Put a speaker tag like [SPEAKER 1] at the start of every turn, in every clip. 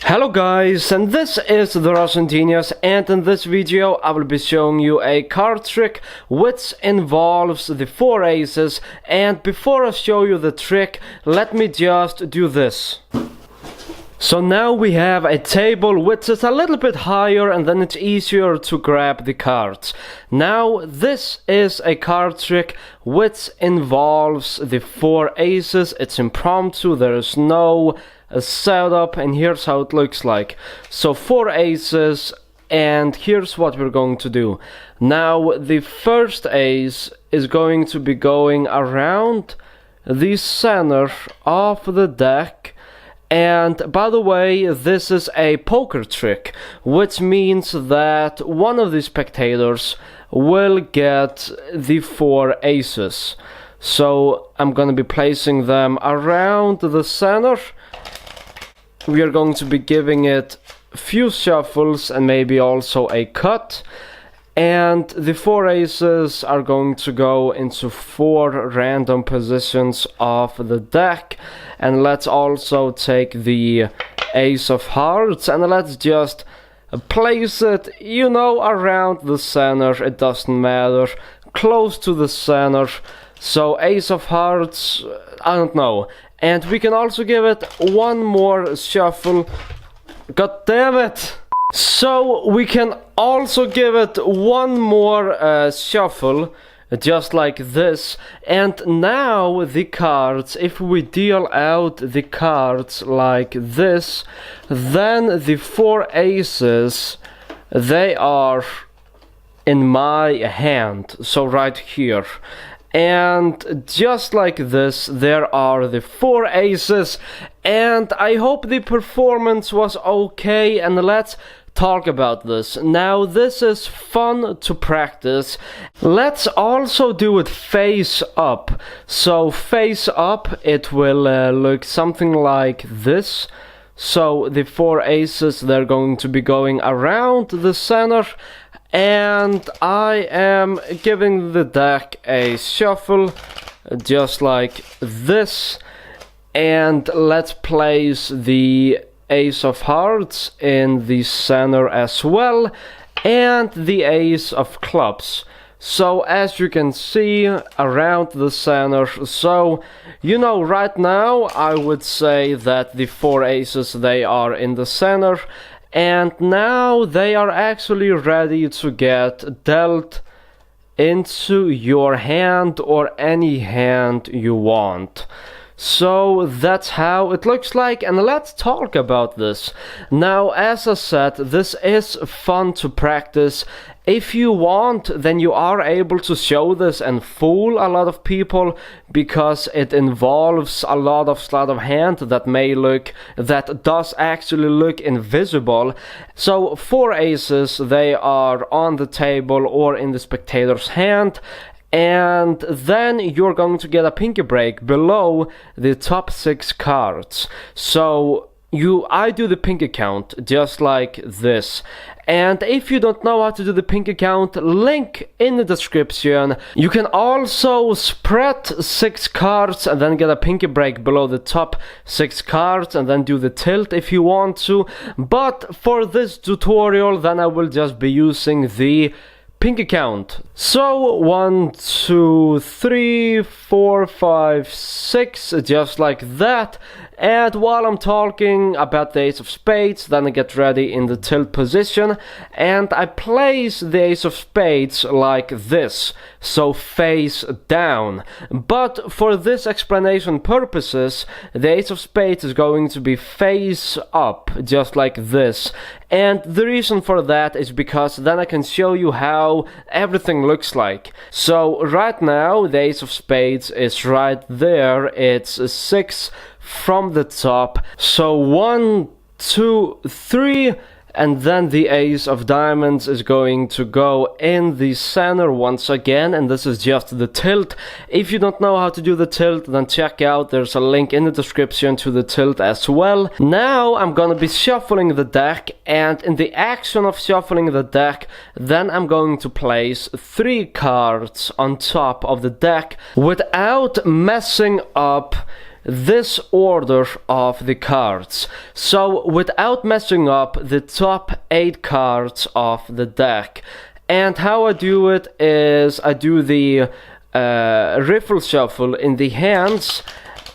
[SPEAKER 1] Hello guys, and this is the Russian Genius, and in this video I will be showing you a card trick which involves the 4 aces. And before I show you the trick, let me just do this. So now we have a table which is a little bit higher, and then it's easier to grab the cards. Now this is a card trick which involves the 4 aces. It's impromptu, there is no setup, and here's how it looks like. So 4 aces, and here's what we're going to do. Now the first ace is going to be going around the center of the deck. And by the way, this is a poker trick, which means that one of the spectators will get the 4 aces. So I'm going to be placing them around the center. We are going to be giving it a few shuffles and maybe also a cut. And the 4 aces are going to go into 4 random positions of the deck. And let's also take the ace of hearts and let's just place it, you know, around the center. It doesn't matter, close to the center. So ace of hearts, I don't know. And we can also give it one more shuffle. God damn it! So we can also give it one more shuffle, just like this. And now the cards, if we deal out the cards like this, then the 4 aces, they are in my hand, so right here. And just like this, there are the 4 aces. And I hope the performance was okay, and let's talk about this. Now this is fun to practice. Let's also do it face up. So face up, it will look something like this. So the 4 aces, they're going to be going around the center. And I am giving the deck a shuffle, just like this. And let's place the ace of hearts in the center as well, and the ace of clubs. So as you can see, around the center. So, you know, right now I would say that the 4 aces, they are in the center. And now they are actually ready to get dealt into your hand or any hand you want. So that's how it looks like, and let's talk about this. Now, as I said, this is fun to practice. If you want, then you are able to show this and fool a lot of people, because it involves a lot of sleight of hand that does actually look invisible. So 4 aces, they are on the table or in the spectator's hand. And then you're going to get a pinky break below the top 6 cards. So I do the pinky count just like this. And if you don't know how to do the pinky count, link in the description. You can also spread 6 cards and then get a pinky break below the top 6 cards and then do the tilt if you want to. But for this tutorial, then I will just be using the pinky count. So 1, 2, 3, 4, 5, 6, just like that. And while I'm talking about the ace of spades, then I get ready in the tilt position and I place the ace of spades like this, so face down. But for this explanation purposes, the ace of spades is going to be face up, just like this. And the reason for that is because then I can show you how everything looks like. So right now the ace of spades is right there, it's 6 from the top. So 1, 2, 3, and then the ace of diamonds is going to go in the center once again, and this is just the tilt. If you don't know how to do the tilt, then check out, there's a link in the description to the tilt as well. Now I'm gonna be shuffling the deck, and in the action of shuffling the deck, then I'm going to place 3 cards on top of the deck without messing up this order of the cards. So without messing up the top 8 cards of the deck. And how I do it is I do the riffle shuffle in the hands,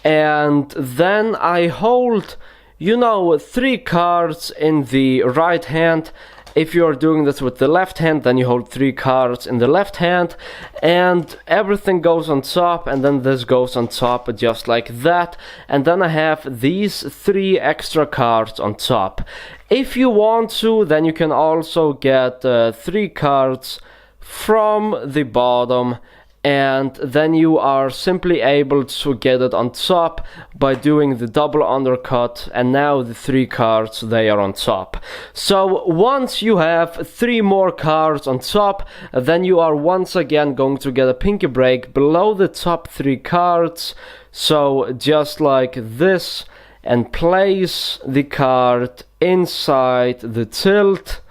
[SPEAKER 1] and then I hold, 3 cards in the right hand. If you're doing this with the left hand, then you hold 3 cards in the left hand, and everything goes on top, and then this goes on top just like that, and then I have these 3 extra cards on top. If you want to, then you can also get 3 cards from the bottom, and then you are simply able to get it on top by doing the double undercut, and now the 3 cards, they are on top. So once you have 3 more cards on top, then you are once again going to get a pinky break below the top 3 cards, so just like this, and place the card inside the tilt,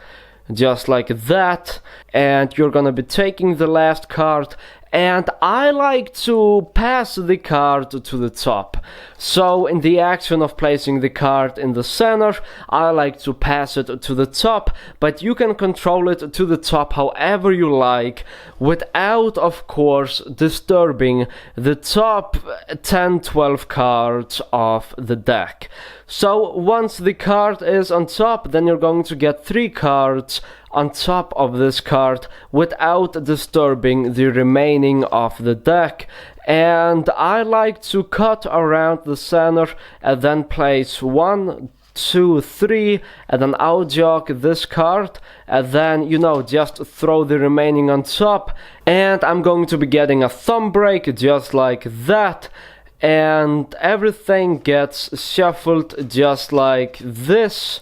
[SPEAKER 1] just like that, and you're gonna be taking the last card. And I like to pass the card to the top. So in the action of placing the card in the center, I like to pass it to the top, but you can control it to the top however you like, without, of course, disturbing the top 10-12 cards of the deck. So once the card is on top, then you're going to get 3 cards on top of this card without disturbing the remaining of the deck. And I like to cut around the center and then place 1, 2, 3, and then I'll jog this card, and then just throw the remaining on top, and I'm going to be getting a thumb break just like that, and everything gets shuffled just like this,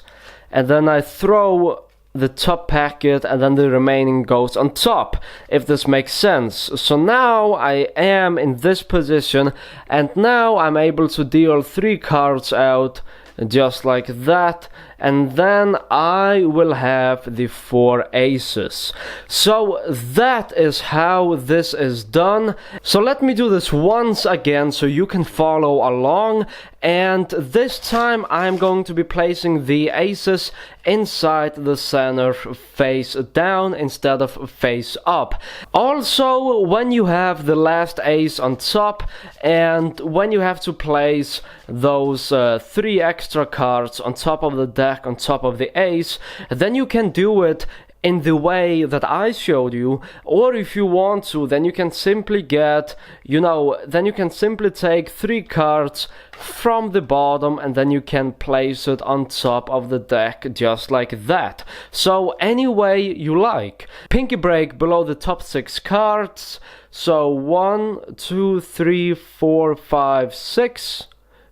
[SPEAKER 1] and then I throw the top packet, and then the remaining goes on top, if this makes sense. So now I am in this position, and now I'm able to deal 3 cards out just like that, and then I will have the 4 aces. So that is how this is done. So let me do this once again so you can follow along, and this time I'm going to be placing the aces inside the center face down instead of face up. Also, when you have the last ace on top, and when you have to place those 3 extra cards on top of the deck, on top of the ace, then you can do it in the way that I showed you, or if you want to, then you can simply get, then you can simply take 3 cards from the bottom, and then you can place it on top of the deck just like that. So any way you like. Pinky break below the top 6 cards, so 1, 2, 3, 4, 5, 6,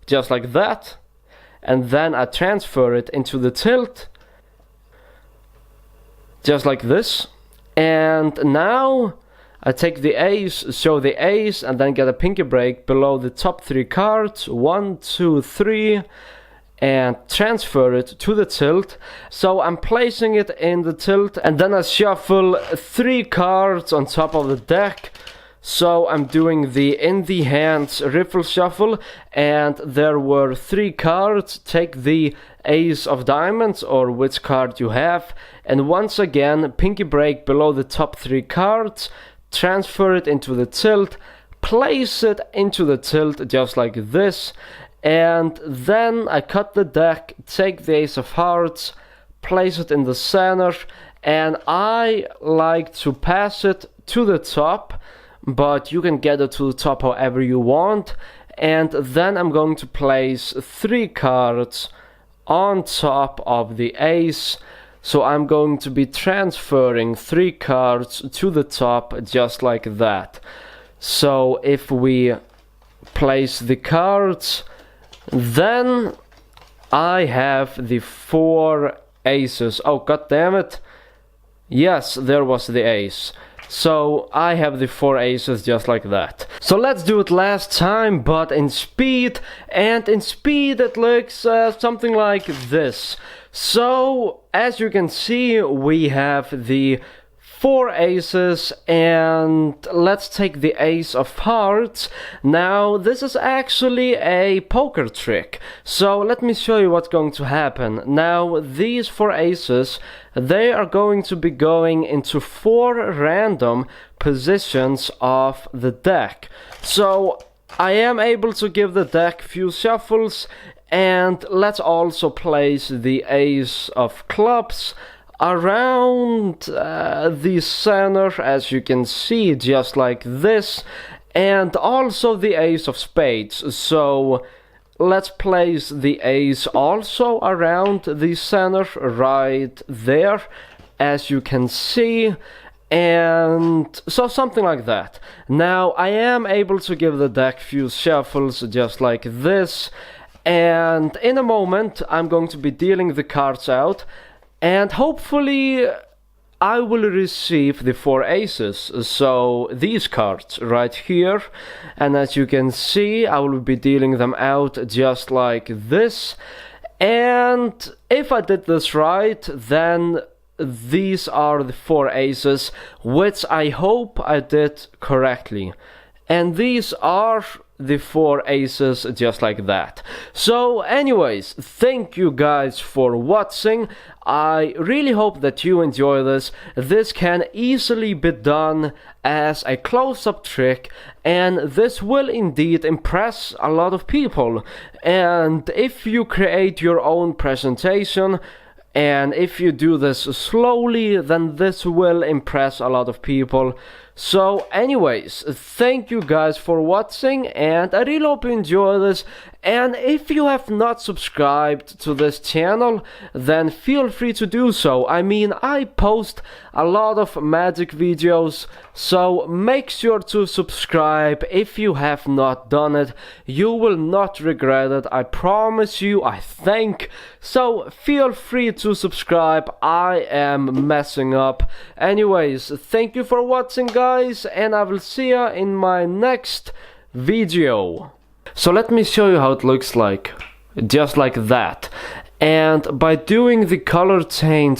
[SPEAKER 1] just like that, and then I transfer it into the tilt, just like this, and now I take the ace, show the ace, and then get a pinky break below the top 3 cards, 1, 2, 3, and transfer it to the tilt. So I'm placing it in the tilt, and then I shuffle 3 cards on top of the deck. So I'm doing the in the hands riffle shuffle, and there were 3 cards. Take the ace of diamonds, or which card you have, and once again pinky break below the top 3 cards, transfer it into the tilt, place it into the tilt just like this, and then I cut the deck, take the ace of hearts, place it in the center, and I like to pass it to the top, but you can get it to the top however you want. And then I'm going to place 3 cards on top of the ace, so I'm going to be transferring 3 cards to the top just like that. So if we place the cards, then I have the 4 aces. Oh, god damn it. Yes, there was the ace. So I have the 4 aces just like that. So let's do it last time, but in speed. And in speed it looks something like this. So as you can see, we have the 4 aces, and let's take the ace of hearts. Now this is actually a poker trick, so let me show you what's going to happen. Now these 4 aces, they are going to be going into 4 random positions of the deck. So I am able to give the deck few shuffles, and let's also place the ace of clubs around the center, as you can see, just like this, and also the ace of spades. So let's place the ace also around the center right there, as you can see. And so something like that. Now I am able to give the deck few shuffles just like this, and in a moment I'm going to be dealing the cards out, and hopefully I will receive the 4 aces, so these cards right here, and as you can see I will be dealing them out just like this. And if I did this right, then these are the 4 aces, which I hope I did correctly. And these are the 4 aces just like that. So anyways, thank you guys for watching. I really hope that you enjoy this. This can easily be done as a close-up trick, and this will indeed impress a lot of people. And if you create your own presentation, and if you do this slowly, then this will impress a lot of people. So anyways, thank you guys for watching, and I really hope you enjoy this. And if you have not subscribed to this channel, then feel free to do so. I mean, I post a lot of magic videos, so make sure to subscribe if you have not done it. You will not regret it, I promise you, I think. So feel free to subscribe. I am messing up. Anyways, thank you for watching guys, and I will see you in my next video. So let me show you how it looks like, just like that. And by doing the color change